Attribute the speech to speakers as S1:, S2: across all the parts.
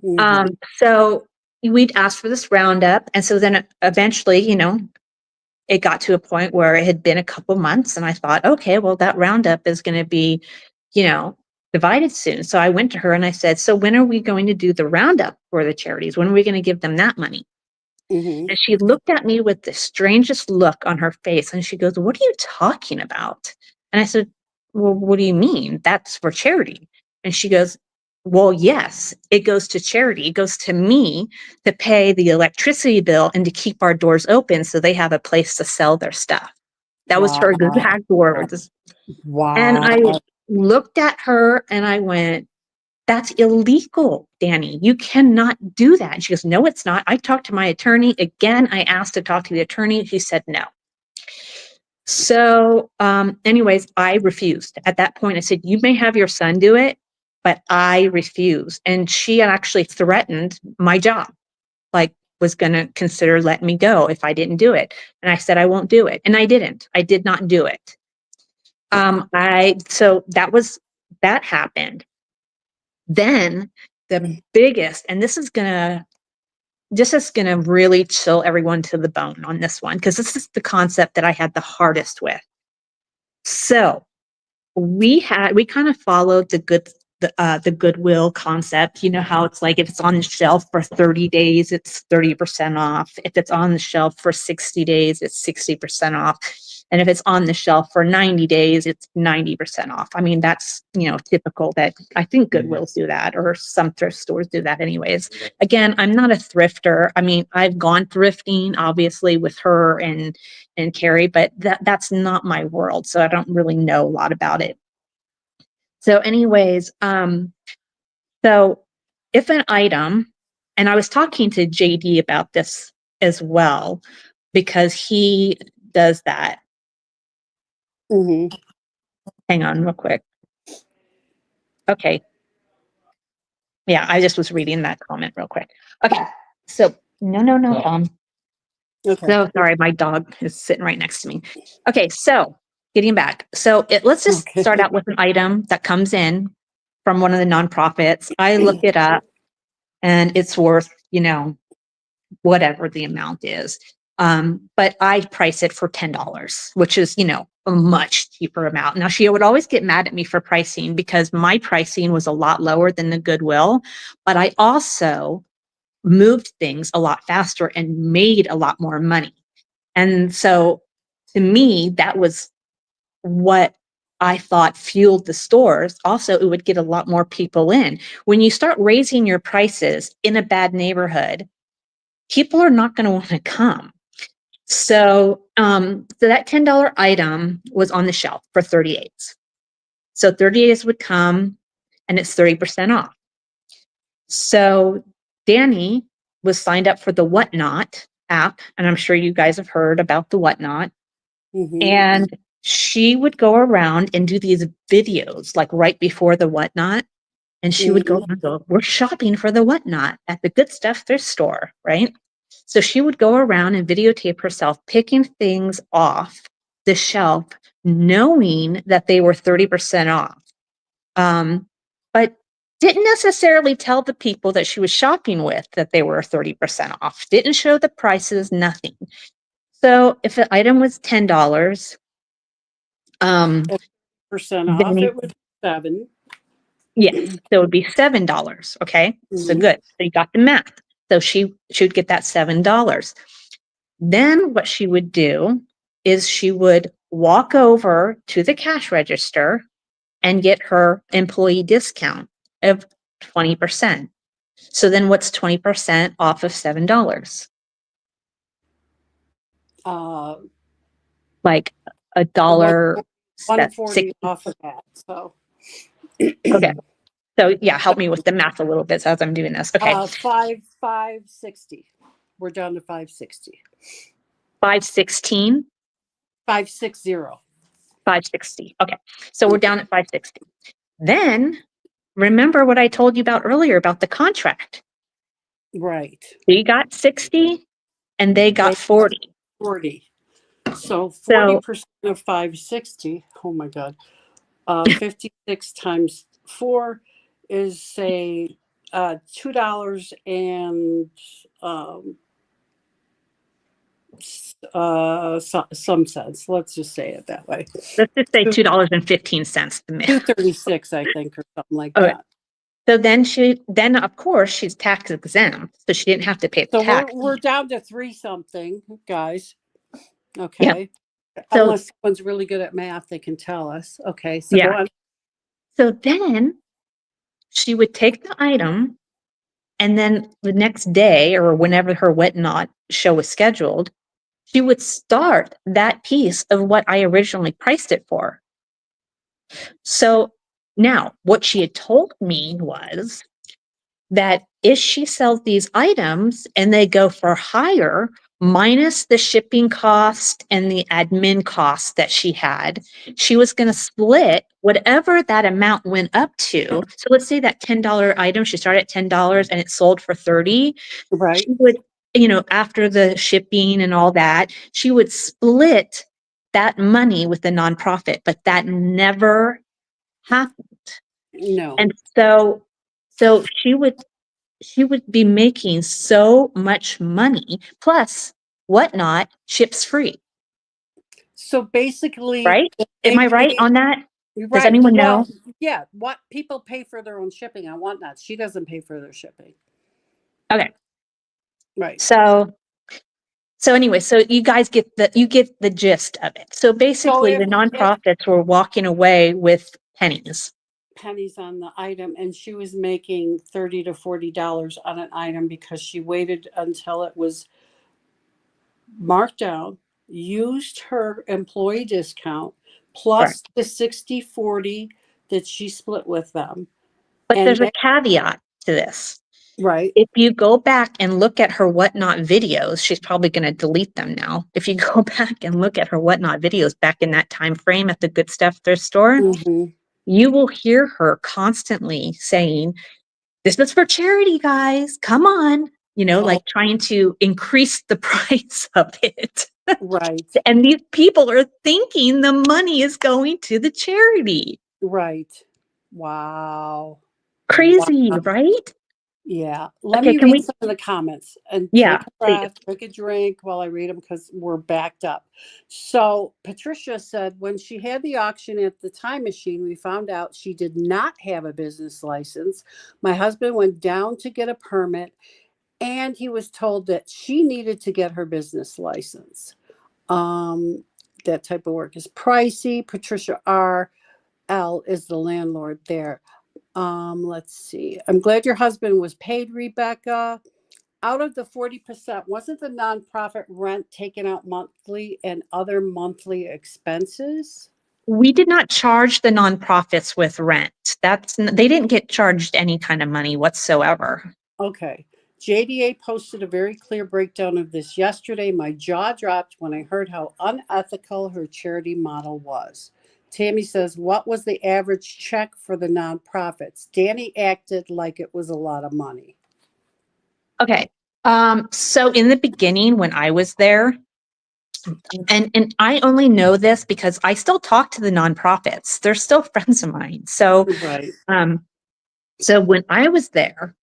S1: Mm-hmm.
S2: So we'd asked for this roundup. And so then eventually, it got to a point where it had been a couple months and I thought, okay, well, that roundup is going to be, you know, divided soon. So I went to her and I said, so when are we going to do the roundup for the charities? When are we going to give them that money?
S1: Mm-hmm.
S2: And she looked at me with the strangest look on her face and she goes, what are you talking about? And I said, well, what do you mean? That's for charity. And she goes, well, yes, it goes to charity. It goes to me to pay the electricity bill and to keep our doors open so they have a place to sell their stuff. That was her
S1: Wow.
S2: exact words. And
S1: Wow.
S2: I looked at her and I went, that's illegal, Danny. You cannot do that. And she goes, no, it's not. I talked to my attorney. Again, I asked to talk to the attorney. He said no. So, anyways, I refused. At that point, I said, you may have your son do it, but I refuse. And she actually threatened my job, like was going to consider letting me go if I didn't do it. And I said, I won't do it. And I didn't. I did not do it. So that happened. Then the biggest, and this is gonna really chill everyone to the bone on this one, because this is the concept that I had the hardest with. So we kind of followed the goodwill concept. You know how it's like if it's on the shelf for 30 days, it's 30% off. If it's on the shelf for 60 days, it's 60% off. And if it's on the shelf for 90 days, it's 90% off. I mean, that's, typical that I think Goodwills do that or some thrift stores do that anyways. Again, I'm not a thrifter. I mean, I've gone thrifting obviously with her and Carrie, but that's not my world. So I don't really know a lot about it. So anyways, so if an item, and I was talking to JD about this as well, because he does that.
S1: Mm-hmm.
S2: Hang on real quick. Okay. Yeah, I just was reading that comment real quick. Okay. So no.
S1: Okay.
S2: So sorry, my dog is sitting right next to me. Okay, so getting back. So let's just start
S1: Okay.
S2: out with an item that comes in from one of the nonprofits. I look it up and it's worth, whatever the amount is. But I price it for $10, which is, a much cheaper amount. Now, she would always get mad at me for pricing because my pricing was a lot lower than the Goodwill, but I also moved things a lot faster and made a lot more money. And so to me, that was what I thought fueled the stores. Also, it would get a lot more people in. When you start raising your prices in a bad neighborhood, people are not going to want to come. So that $10 item was on the shelf for 38s. So 38s would come and it's 30% off. So Danny was signed up for the Whatnot app, and I'm sure you guys have heard about the Whatnot.
S1: Mm-hmm.
S2: And she would go around and do these videos like right before the Whatnot. And she would
S1: Mm-hmm.
S2: go and go, we're shopping for the Whatnot at the Good Stuff thrift store, right? So she would go around and videotape herself picking things off the shelf, knowing that they were 30% off. But didn't necessarily tell the people that she was shopping with that they were 30% off, didn't show the prices, nothing. So if an item was $10,
S1: At percent off,
S2: then
S1: it would be 7.
S2: yes, so it would be $7. Okay, so
S1: Mm-hmm.
S2: good. So you got the math. So she would get that $7. Then what she would do is she would walk over to the cash register and get her employee discount of 20%. So then what's 20% off of $7?
S1: Uh,
S2: Like a
S1: one
S2: dollar
S1: 140
S2: 60.
S1: off of that. So
S2: Okay. So yeah, help me with the math a little bit as I'm doing this. Okay.
S1: 560. We're down to 560.
S2: 516,
S1: 560.
S2: 560. Okay. So we're down at 560. Then remember what I told you about earlier about the contract.
S1: Right.
S2: We got 60 and they got
S1: They
S2: 40.
S1: 40. So
S2: So
S1: 40% of 560. Oh my God. 56 times 4 is say $2 and some cents. Let's just say it that way.
S2: Let's just say
S1: Two-
S2: $2.15 to me.
S1: 236, I think, or something like
S2: Okay.
S1: that.
S2: So then of course she's tax exempt, so she didn't have to pay the
S1: So
S2: tax.
S1: we're down to 3 something, guys.
S2: Yeah.
S1: Okay.
S2: So
S1: Unless someone's really good at math, they can tell us. Okay. So
S2: yeah.
S1: go on.
S2: So then she would take the item, and then the next day or whenever her whatnot show was scheduled, she would start that piece of what I originally priced it for. So now what she had told me was that if she sells these items and they go for higher, minus the shipping cost and the admin cost that she had, she was going to split whatever that amount went up to. So let's say that $10 item, she started at $10 and it sold for 30.
S1: Right.
S2: She would, after the shipping and all that, she would split that money with the nonprofit, but that never happened.
S1: No.
S2: And so she would be making so much money. Plus, whatnot ships free,
S1: So basically,
S2: right?
S1: if
S2: Am
S1: they
S2: I right
S1: pay,
S2: on that? Does
S1: right.
S2: anyone know?
S1: Well, yeah. What people pay for their own shipping on whatnot. She doesn't pay for their shipping.
S2: Okay.
S1: Right.
S2: So anyway, so you guys get the gist of it. So
S1: So
S2: basically the
S1: if
S2: nonprofits were walking away with pennies.
S1: pennies on the item and she was making $30 to $40 on an item because she waited until it was marked down, used her employee discount
S2: Correct.
S1: plus the 60/40 that she split with them.
S2: But
S1: And
S2: there's a
S1: that,
S2: caveat to this.
S1: right.
S2: If you go back and look at her whatnot videos, she's probably going to delete them now. If you go back and look at her whatnot videos back in that time frame at the Good Stuff thrift store,
S1: Hmm.
S2: you will hear her constantly saying, "This was for charity, guys. Come on."
S1: Oh,
S2: Like trying to increase the price of it.
S1: right.
S2: And these people are thinking the money is going to the charity.
S1: Right. Wow. Wow.
S2: Crazy, right?
S1: Yeah. Let
S2: Okay,
S1: me
S2: can
S1: read
S2: we?
S1: some of the comments and
S2: Yeah,
S1: take a
S2: please.
S1: breath, take a drink while I read them because we're backed up. So, Patricia said when she had the auction at the time machine, we found out she did not have a business license. My husband went down to get a permit and he was told that she needed to get her business license. Um, that type of work is pricey. Patricia R.L. is the landlord there. Let's see. I'm glad your husband was paid, Rebecca. Out of the 40%, wasn't the nonprofit rent taken out monthly and other monthly expenses?
S2: We did not charge the nonprofits with rent. They didn't get charged any kind of money whatsoever.
S1: Okay. JDA posted a very clear breakdown of this yesterday. My jaw dropped when I heard how unethical her charity model was. Tammy says, what was the average check for the nonprofits? Danny acted like it was a lot of money.
S2: Okay. So in the beginning when I was there, and I only know this because I still talk to the nonprofits. They're still friends of mine. So
S1: Right.
S2: um so when I was there,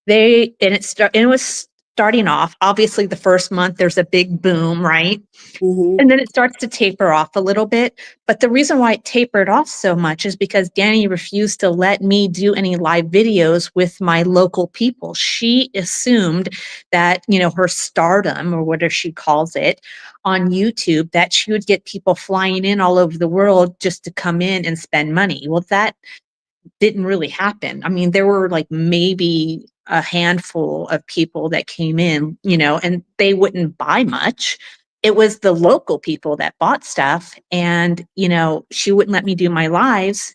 S2: it was starting off. Obviously the first month there's a big boom, right?
S1: Mm-hmm.
S2: And then it starts to taper off a little bit. But the reason why it tapered off so much is because Danny refused to let me do any live videos with my local people. She assumed that, her stardom or whatever she calls it on YouTube, that she would get people flying in all over the world just to come in and spend money. Well, that didn't really happen. I mean, there were like maybe a handful of people that came in, and they wouldn't buy much. It was the local people that bought stuff, and, she wouldn't let me do my lives.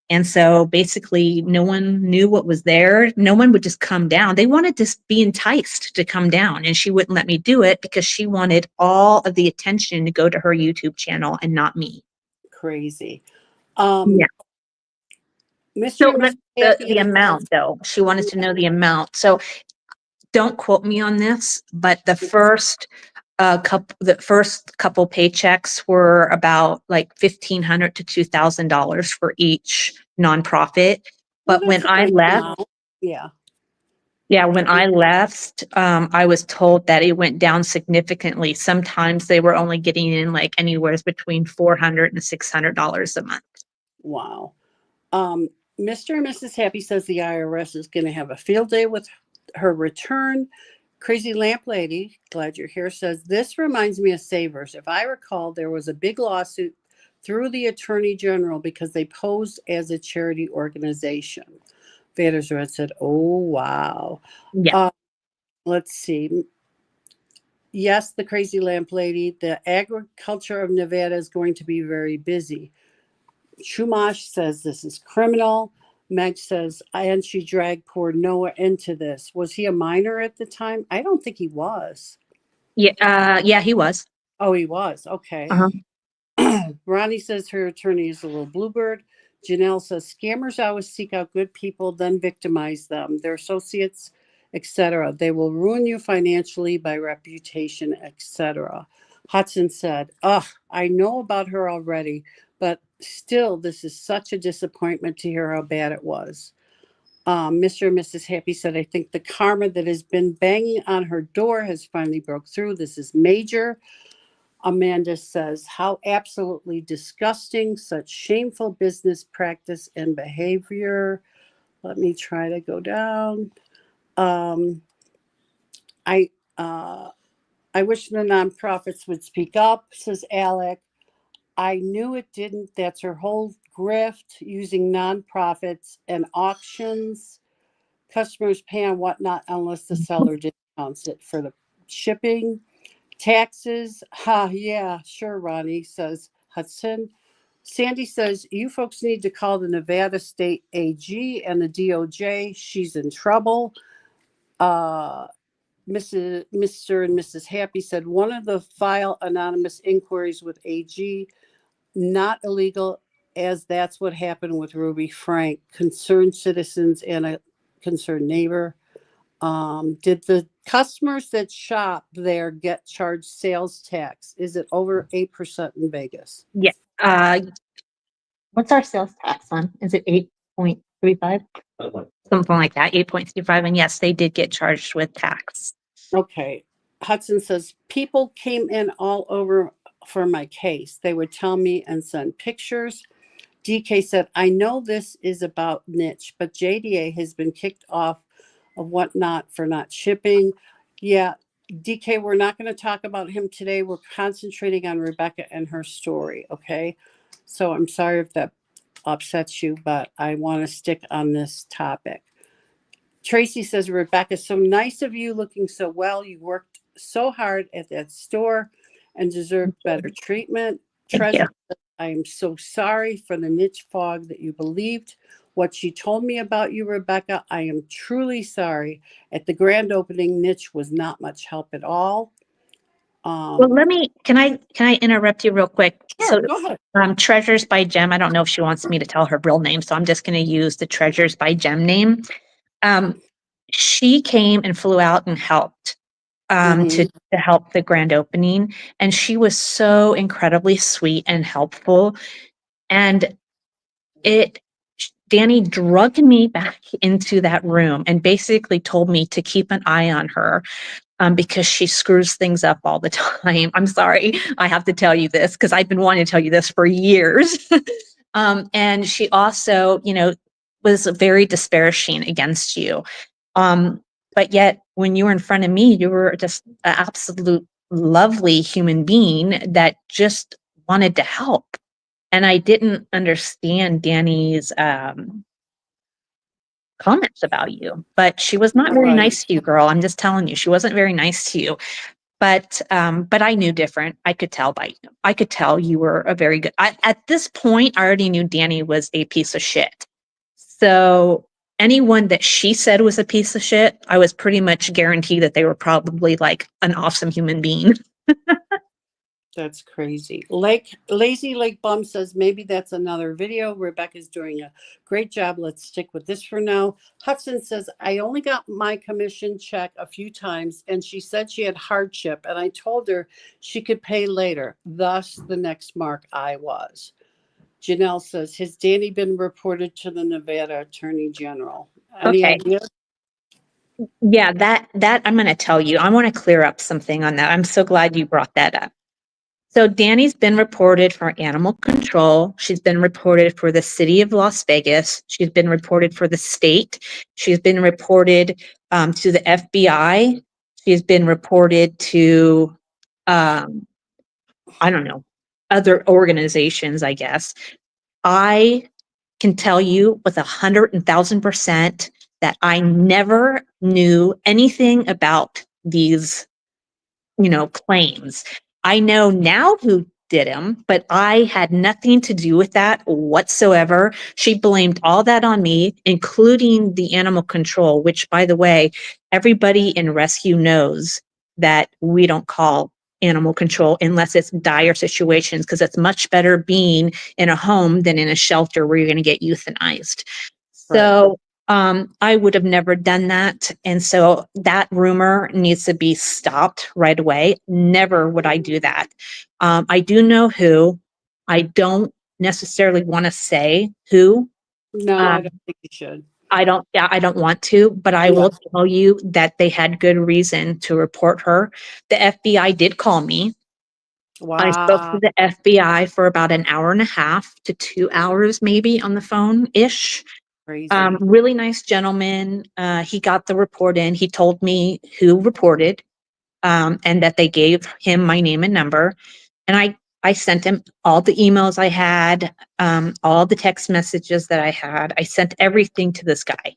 S2: And so basically no one knew what was there. No one would just come down. They wanted to be enticed to come down, and she wouldn't let me do it because she wanted all of the attention to go to her YouTube channel and not me.
S1: Crazy.
S2: Yeah.
S1: Mr.
S2: So
S1: and Mrs.
S2: the
S1: Happy and
S2: amount though, she wanted to know the amount. So don't quote me on this, but the first couple paychecks were about like $1,500 to $2,000 for each nonprofit.
S1: well,
S2: But when
S1: that's a
S2: I
S1: nice
S2: left,
S1: amount. Yeah.
S2: Yeah, when I left, I was told that it went down significantly. Sometimes they were only getting in like anywhere between $400 and $600 a month.
S1: Wow. Mr. and Mrs. Happy says the IRS is going to have a field day with her return. Crazy Lamp Lady, glad you're here, says this reminds me of Savers. If I recall, there was a big lawsuit through the Attorney General because they posed as a charity organization. Vader's Red said, oh, wow.
S2: Yeah.
S1: Let's see. Yes, the Crazy Lamp Lady, the agriculture of Nevada is going to be very busy. Chumash says this is criminal. Meg says, and she dragged poor Noah into this. Was he a minor at the time? I don't think he was.
S2: Yeah, yeah, he was.
S1: Oh, he was. Okay.
S2: Uh-huh.
S1: Ronnie says her attorney is a little bluebird. Janelle says scammers always seek out good people, then victimize them, their associates, etc. They will ruin you financially by reputation, etc. Hudson said, ugh, I know about her already, but still, this is such a disappointment to hear how bad it was. Mr. and Mrs. Happy said, I think the karma that has been banging on her door has finally broke through. This is major. Amanda says, how absolutely disgusting, such shameful business practice and behavior. Let me try to go down. I I wish the nonprofits would speak up, says Alec. I knew it didn't. That's her whole grift, using nonprofits and auctions. Customers pay on whatnot unless the seller discounts it for the shipping. Taxes, yeah, sure, Ronnie, says Hudson. Sandy says, you folks need to call the Nevada State AG and the DOJ. She's in trouble. Mr. and Mrs. Happy said, one of the file anonymous inquiries with AG, not illegal, as that's what happened with Ruby Frank. Concerned citizens and a concerned neighbor. Did the customers that shop there get charged sales tax? Is it over 8% in Vegas?
S2: Yeah. What's our sales tax on? Is it 8.35? Something like that, 8.35. And yes, they did get charged with tax.
S1: Okay. Hudson says, people came in all over for my case. They would tell me and send pictures. DK said, I know this is about niche, but JDA has been kicked off of whatnot for not shipping. Yeah, DK, we're not going to talk about him today. We're concentrating on Rebecca and her story. Okay. So I'm sorry if that upsets you, but I want to stick on this topic. Tracy says, Rebecca, so nice of you, looking so well. You worked so hard at that store and deserved better treatment.
S2: Thank you.
S1: Treasure, I am so sorry for the niche fog that you believed. What she told me about you, Rebecca, I am truly sorry. At the grand opening, niche was not much help at all.
S2: Well, can I interrupt you real quick?
S1: Sure, go ahead.
S2: Treasures by Gem. I don't know if she wants me to tell her real name, so I'm just going to use the Treasures by Gem name. She came and flew out and helped to help the grand opening, and she was so incredibly sweet and helpful. And Danny drugged me back into that room and basically told me to keep an eye on her. Because she screws things up all the time. I'm sorry, I have to tell you this because I've been wanting to tell you this for years. And she also, was very disparaging against you. But yet, when you were in front of me, you were just an absolute lovely human being that just wanted to help. And I didn't understand Danny's comments about you, but she was not very nice to you, girl. I'm just telling you, she wasn't very nice to you. But I knew different. I could tell you were a very good. At this point, I already knew Danny was a piece of shit. So anyone that she said was a piece of shit, I was pretty much guaranteed that they were probably like an awesome human being.
S1: That's crazy. Lazy Lake Bum says maybe that's another video. Rebecca's doing a great job. Let's stick with this for now. Hudson says, I only got my commission check a few times and she said she had hardship and I told her she could pay later. Thus the next mark I was. Janelle says, has Danny been reported to the Nevada Attorney General? Any
S2: Okay.
S1: ideas?
S2: Yeah, that I'm going to tell you. I want to clear up something on that. I'm so glad you brought that up. So Danny's been reported for animal control. She's been reported for the city of Las Vegas. She's been reported for the state. She's been reported to the FBI. She's been reported to, um, I don't know, other organizations, I guess. I can tell you with 100,000% that I never knew anything about these, claims. I know now who did them, but I had nothing to do with that whatsoever. She blamed all that on me, including the animal control, which, by the way, everybody in rescue knows that we don't call animal control unless it's dire situations, because it's much better being in a home than in a shelter where you're going to get euthanized.
S1: Right.
S2: So I would have never done that. And so that rumor needs to be stopped right away. Never would I do that. I do know who. I don't necessarily want to say who.
S1: No, I
S2: Um,
S1: don't think you should.
S2: yeah, I don't want to, but I
S1: Yeah.
S2: will tell you that they had good reason to report her. The FBI did call me. I spoke to
S1: Wow.
S2: the FBI for about an hour and a half to 2 hours, maybe on the phone ish.
S1: Crazy.
S2: Really nice gentleman. He got the report in. He told me who reported, and that they gave him my name and number. And I sent him all the emails I had, all the text messages that I had. I sent everything to this guy.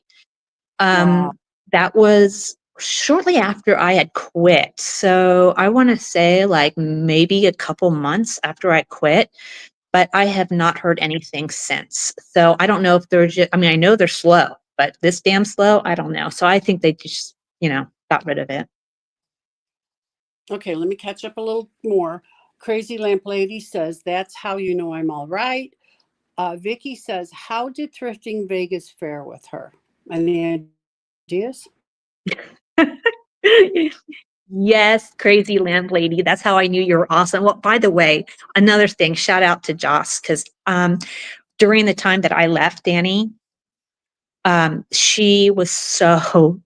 S1: Wow.
S2: That was shortly after I had quit. So I want to say like maybe a couple months after I quit, but I have not heard anything since. So I don't know if they're just, I mean, I know they're slow, but this damn slow, I don't know. So I think they just, got rid of it.
S1: Okay, let me catch up a little more. Crazy Lamp Lady says, that's how you know I'm all right. Vicky says, how did Thrifting Vegas fare with her? Any ideas?
S2: Yes, crazy landlady. That's how I knew you were awesome. Well, by the way, another thing, shout out to Joss, because during the time that I left Danny, she was so